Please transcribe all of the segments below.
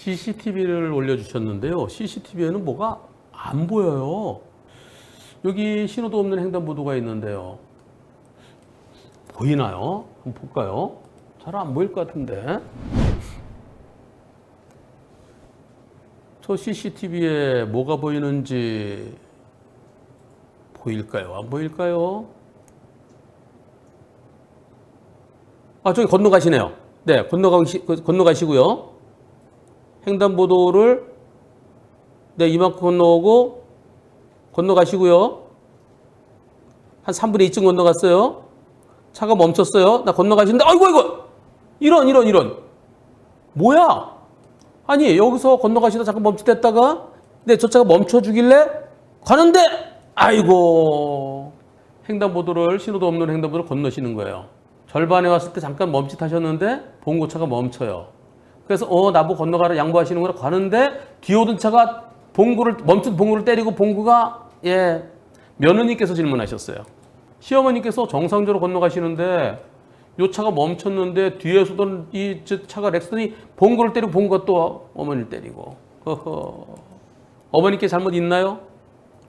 CCTV를 올려주셨는데요. CCTV에는 뭐가 안 보여요. 여기 신호도 없는 횡단보도가 있는데요. 보이나요? 한번 볼까요? 잘 안 보일 것 같은데. 저 CCTV에 뭐가 보이는지 보일까요? 안 보일까요? 아, 저기 건너가시네요. 네, 건너가시고요. 횡단보도를 네, 이만큼 건너오고 건너가시고요. 한 3분의 2쯤 건너갔어요. 차가 멈췄어요. 나 건너가시는데 아이고 이런 뭐야? 아니 여기서 건너가시다 잠깐 멈칫했다가 네, 저 차가 멈춰주길래 가는데 아이고 횡단보도를 신호도 없는 횡단보도를 건너시는 거예요. 절반에 왔을 때 잠깐 멈칫하셨는데 봉고차가 멈춰요. 그래서 나보고 건너가라 양보하시는구나 가는데 뒤에 오던 차가 멈춘 봉고를 때리고 봉고가 며느님께서 질문하셨어요. 시어머니께서 정상적으로 건너가시는데 요 차가 멈췄는데 뒤에서 오던 이 차가 렉스턴이 봉고를 때리고 봉고가 또 어머니를 때리고 어머니께 잘못 있나요?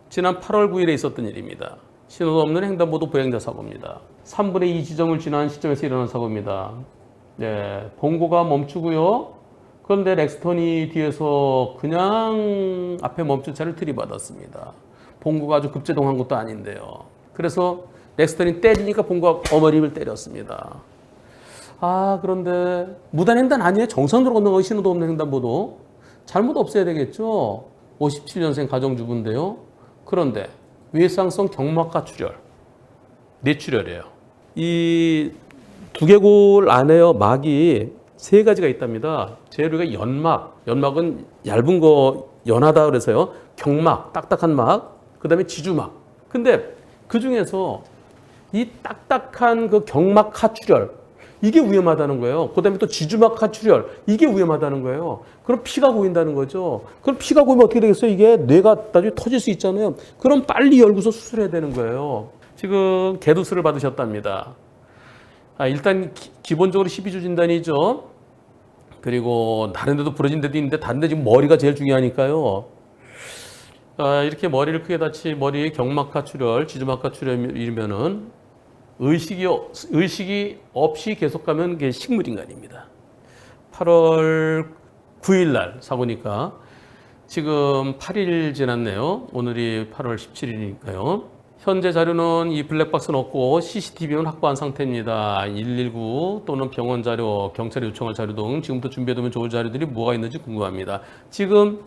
지난 8월 9일에 있었던 일입니다. 신호도 없는 횡단보도 보행자 사고입니다. 3분의 2 지점을 지난 시점에서 일어난 사고입니다. 네, 봉고가 멈추고요. 그런데 렉스턴이 뒤에서 그냥 앞에 멈춘 차를 들이받았습니다. 봉고가 아주 급제동한 것도 아닌데요. 그래서 렉스턴이 때리니까 봉고가 어머니를 때렸습니다. 그런데 무단횡단 아니에요? 정상적으로 건너가기 신호도 없는 횡단보도. 잘못 없애야 되겠죠? 57년생 가정주부인데요. 그런데 외상성 경막하 출혈, 뇌출혈이에요. 이 두개골 안에요 막이 세 가지가 있답니다. 제일 우리가 연막은 얇은 거 연하다 그래서요. 경막, 딱딱한 막, 그 다음에 지주막. 근데 그 중에서 이 딱딱한 그 경막 하출혈, 이게 위험하다는 거예요. 그 다음에 또 지주막 하출혈, 이게 위험하다는 거예요. 그럼 피가 고인다는 거죠. 그럼 피가 고이면 어떻게 되겠어요? 이게 뇌가 나중에 터질 수 있잖아요. 그럼 빨리 열고서 수술해야 되는 거예요. 지금 개두술을 받으셨답니다. 일단 기본적으로 12주 진단이죠. 그리고 다른 데도 부러진 데도 있는데 다른 데 지금 머리가 제일 중요하니까요. 이렇게 머리를 크게 다치 머리에 경막하 출혈, 지주막하 출혈이면은 의식이 없이 계속 가면 그게 식물인간입니다. 8월 9일 날 사고니까 지금 8일 지났네요. 오늘이 8월 17일이니까요. 현재 자료는 이 블랙박스는 없고 CCTV는 확보한 상태입니다. 119 또는 병원 자료, 경찰에 요청할 자료 등 지금부터 준비해두면 좋을 자료들이 뭐가 있는지 궁금합니다. 지금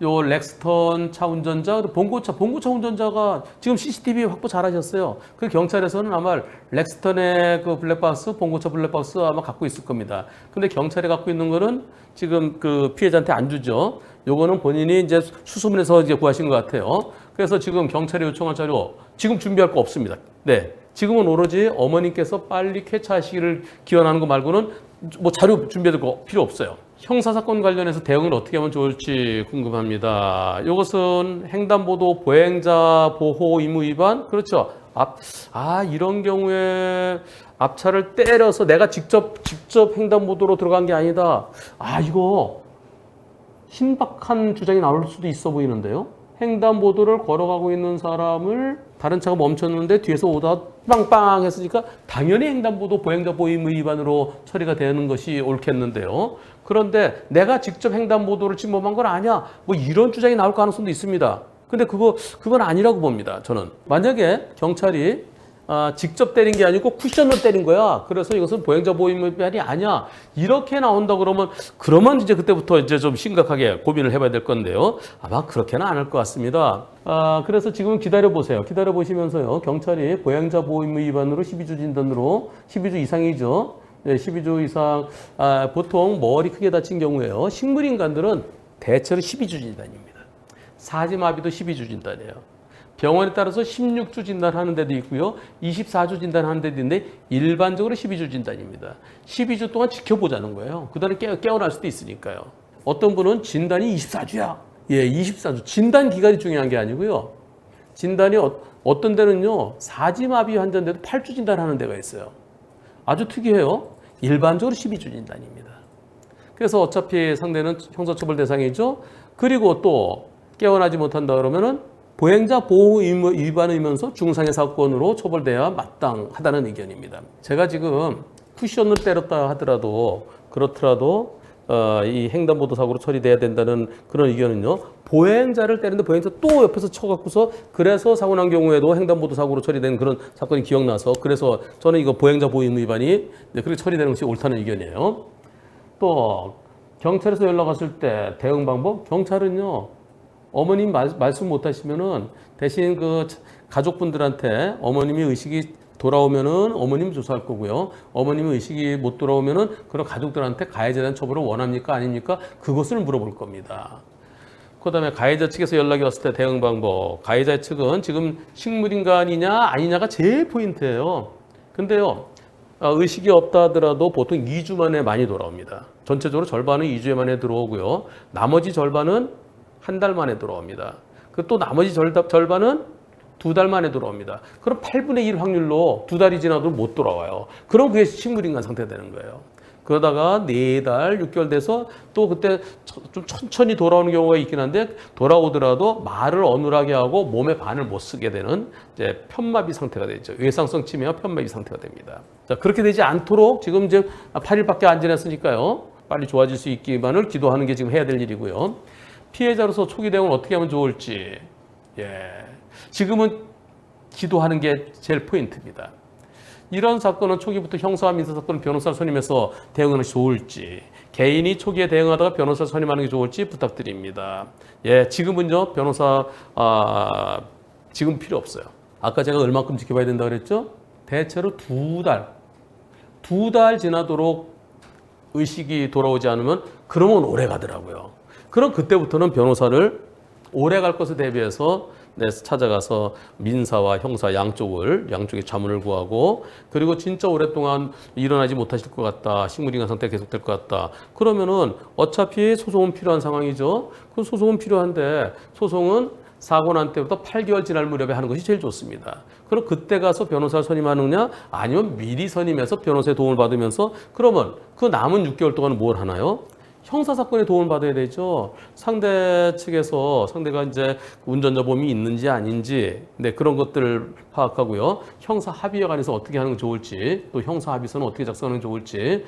요 렉스턴 차 운전자, 봉고차 운전자가 지금 CCTV 확보 잘하셨어요. 그 경찰에서는 아마 렉스턴의 그 블랙박스, 봉고차 블랙박스 아마 갖고 있을 겁니다. 근데 경찰이 갖고 있는 거는 지금 그 피해자한테 안 주죠. 요거는 본인이 이제 수소문에서 이제 구하신 것 같아요. 그래서 지금 경찰에 요청한 자료 지금 준비할 거 없습니다. 네. 지금은 오로지 어머님께서 빨리 쾌차하시기를 기원하는 거 말고는 뭐 자료 준비할 거 필요 없어요. 형사사건 관련해서 대응을 어떻게 하면 좋을지 궁금합니다. 이것은 횡단보도 보행자 보호 의무 위반? 그렇죠. 이런 경우에 앞차를 때려서 내가 직접 횡단보도로 들어간 게 아니다. 이거 신박한 주장이 나올 수도 있어 보이는데요. 횡단보도를 걸어가고 있는 사람을 다른 차가 멈췄는데 뒤에서 오다 빵빵 했으니까 당연히 횡단보도 보행자 보호 의무 위반으로 처리가 되는 것이 옳겠는데요. 그런데 내가 직접 횡단보도를 침범한 건 아니야. 뭐 이런 주장이 나올 가능성도 있습니다. 근데 그건 아니라고 봅니다. 저는. 만약에 경찰이 직접 때린 게 아니고 쿠션으로 때린 거야. 그래서 이것은 보행자 보호 의무 위반이 아니야. 이렇게 나온다 그러면 이제 그때부터 이제 좀 심각하게 고민을 해봐야 될 건데요. 아마 그렇게는 않을 것 같습니다. 그래서 지금 기다려보세요. 기다려보시면서요. 경찰이 보행자 보호 의무 위반으로 12주 진단으로 12주 이상이죠. 네, 12주 이상. 보통 머리 크게 다친 경우에요. 식물인간들은 대체로 12주 진단입니다. 사지마비도 12주 진단이에요. 병원에 따라서 16주 진단하는 데도 있고요. 24주 진단하는 데도 있는데 일반적으로 12주 진단입니다. 12주 동안 지켜보자는 거예요. 그 다음에 깨어날 수도 있으니까요. 어떤 분은 진단이 24주야. 24주. 진단 기간이 중요한 게 아니고요. 진단이 어떤 데는요. 사지마비 환자인데도 8주 진단하는 데가 있어요. 아주 특이해요. 일반적으로 12주 진단입니다. 그래서 어차피 상대는 형사처벌 대상이죠. 그리고 또 깨어나지 못한다 그러면은 보행자 보호 위반이면서 중상해 사건으로 처벌돼야 마땅하다는 의견입니다. 제가 지금 쿠션을 때렸다 하더라도 그렇더라도 이 횡단보도 사고로 처리돼야 된다는 그런 의견은요. 보행자를 때리는데 보행자 또 옆에서 쳐갖고서 그래서 사고 난 경우에도 횡단보도 사고로 처리된 그런 사건이 기억나서 그래서 저는 이거 보행자 보호 위반이 그렇게 처리되는 것이 옳다는 의견이에요. 또 경찰에서 연락 왔을 때 대응 방법 경찰은요. 어머님 말씀 못 하시면은 대신 그 가족분들한테 어머님이 의식이 돌아오면은 어머님 조사할 거고요. 어머님이 의식이 못 돌아오면은 그런 가족들한테 가해자에 대한 처벌을 원합니까? 아닙니까? 그것을 물어볼 겁니다. 그 다음에 가해자 측에서 연락이 왔을 때 대응 방법. 가해자 측은 지금 식물인간이냐 아니냐가 제일 포인트예요. 근데요. 의식이 없다 하더라도 보통 2주 만에 많이 돌아옵니다. 전체적으로 절반은 2주에 만에 들어오고요. 나머지 절반은 한 달 만에 돌아옵니다. 그 또 나머지 절반은 2달 만에 돌아옵니다. 그럼 8분의 1 확률로 2달이 지나도 못 돌아와요. 그럼 그게 식물인간 상태가 되는 거예요. 그러다가 4달, 6개월 돼서 또 그때 좀 천천히 돌아오는 경우가 있긴 한데 돌아오더라도 말을 어눌하게 하고 몸에 반을 못 쓰게 되는 이제 편마비 상태가 되죠. 외상성 치매와 편마비 상태가 됩니다. 자, 그렇게 되지 않도록 지금 이제 8일밖에 안 지났으니까요. 빨리 좋아질 수 있기만을 기도하는 게 지금 해야 될 일이고요. 피해자로서 초기 대응을 어떻게 하면 좋을지. 지금은 기도하는 게 제일 포인트입니다. 이런 사건은 초기부터 형사와 민사사건은 변호사를 선임해서 대응하는 것이 좋을지 개인이 초기에 대응하다가 변호사를 선임하는 게 좋을지 부탁드립니다. 지금은요 변호사 지금 필요 없어요. 아까 제가 얼마큼 지켜봐야 된다고 그랬죠? 대체로 2달 지나도록 의식이 돌아오지 않으면 그러면 오래 가더라고요. 그럼 그때부터는 변호사를 오래 갈 것에 대비해서 찾아가서 민사와 형사 양쪽의 자문을 구하고 그리고 진짜 오랫동안 일어나지 못하실 것 같다. 식물인간 상태가 계속될 것 같다. 그러면은 어차피 소송은 필요한 상황이죠. 그 소송은 필요한데 소송은 사고 난 때부터 8개월 지날 무렵에 하는 것이 제일 좋습니다. 그럼 그때 가서 변호사를 선임하느냐 아니면 미리 선임해서 변호사의 도움을 받으면서 그러면 그 남은 6개월 동안 뭘 하나요? 형사사건에 도움을 받아야 되죠. 상대 측에서 상대가 이제 운전자 보험이 있는지 아닌지 그런 것들을 파악하고요. 형사 합의에 관해서 어떻게 하는 게 좋을지 또 형사 합의서는 어떻게 작성하는 게 좋을지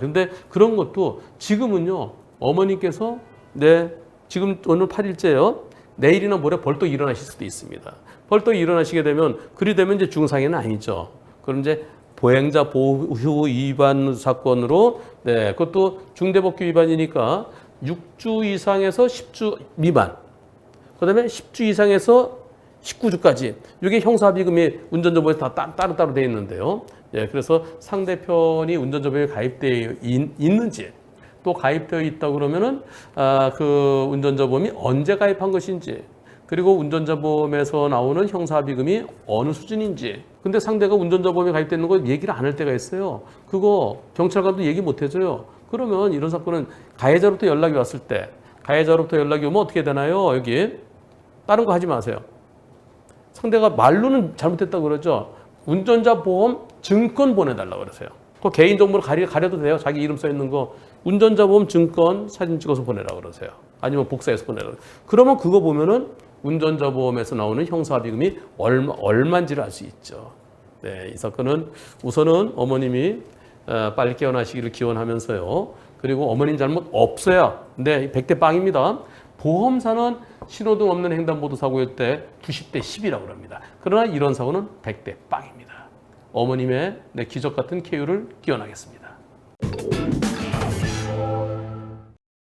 근데 그런 것도 지금은요. 어머님께서 지금 오늘 8일째요. 내일이나 모레 벌떡 일어나실 수도 있습니다. 벌떡 일어나시게 되면 그리 되면 이제 중상해는 아니죠. 그럼 이제 보행자 보호 위반 사건으로 그것도 중대법규 위반이니까 6주 이상에서 10주 미만 그다음에 10주 이상에서 19주까지 이게 형사합의금이 운전자 보험에서 다 따로따로 되어 있는데요. 그래서 상대편이 운전자 보험에 가입되어 있는지 또 가입되어 있다 그러면은 그 운전자 보험이 언제 가입한 것인지 그리고 운전자 보험에서 나오는 형사합의금이 어느 수준인지 근데 상대가 운전자 보험에 가입되어 있는 거 얘기를 안 할 때가 있어요. 그거 경찰관도 얘기 못 해줘요. 그러면 이런 사건은 가해자로부터 연락이 왔을 때 가해자로부터 연락이 오면 어떻게 되나요? 여기 다른 거 하지 마세요. 상대가 말로는 잘못했다고 그러죠. 운전자 보험 증권 보내달라고 그러세요. 그 개인정보를 가려도 돼요. 자기 이름 써 있는 거 운전자 보험 증권 사진 찍어서 보내라고 그러세요. 아니면 복사해서 보내라고. 그러면 그거 보면은 운전자 보험에서 나오는 형사합의금이 얼마인지를 알 수 있죠. 이 사건은 우선은 어머님이 빨리 깨어나시기를 기원하면서요. 그리고 어머님 잘못 없어야 100대 빵입니다. 보험사는 신호등 없는 횡단보도 사고일 때 90대 10이라고 합니다. 그러나 이런 사고는 100대 빵입니다. 어머님의 기적 같은 쾌유를 기원하겠습니다.